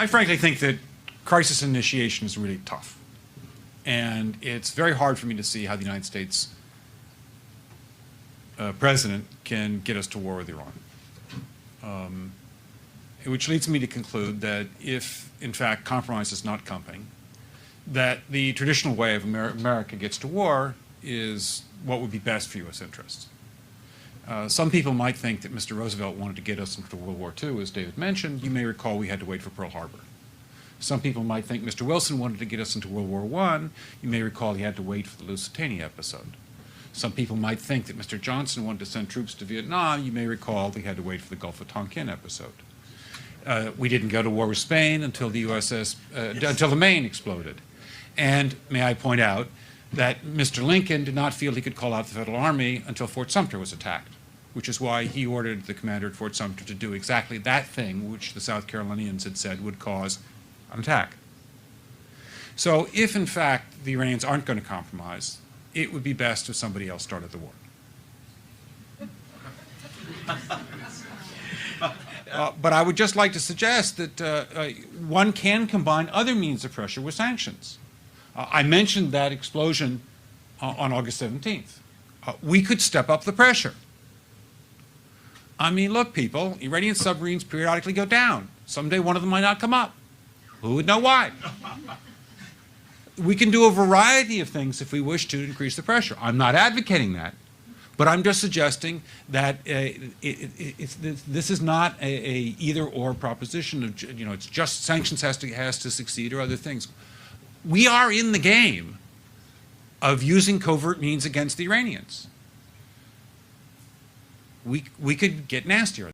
I frankly think that crisis initiation is really tough. And it's very hard for me to see how the United States president can get us to war with Iran. Which leads me to conclude that if, in fact, compromise is not coming, that the traditional way of America gets to war is what would be best for U.S. interests. Some people might think that Mr. Roosevelt wanted to get us into World War II, as David mentioned. You may recall we had to wait for Pearl Harbor. Some people might think Mr. Wilson wanted to get us into World War I. You may recall he had to wait for the Lusitania episode. Some people might think that Mr. Johnson wanted to send troops to Vietnam. You may recall he had to wait for the Gulf of Tonkin episode. We didn't go to war with Spain until the until the Maine exploded. And may I point out that Mr. Lincoln did not feel he could call out the Federal Army until Fort Sumter was attacked, which is why he ordered the commander at Fort Sumter to do exactly that thing which the South Carolinians had said would cause an attack. So if, in fact, the Iranians aren't going to compromise, it would be best if somebody else started the war. But I would just like to suggest that one can combine other means of pressure with sanctions. I mentioned that explosion on August 17th. We could step up the pressure. I mean, look, people, Iranian submarines periodically go down. Someday one of them might not come up. Who would know why? We can do a variety of things if we wish to increase the pressure. I'm not advocating that, but I'm just suggesting that this is not a either-or proposition of, it's just sanctions has to succeed or other things. We are in the game of using covert means against the Iranians. We could get nastier.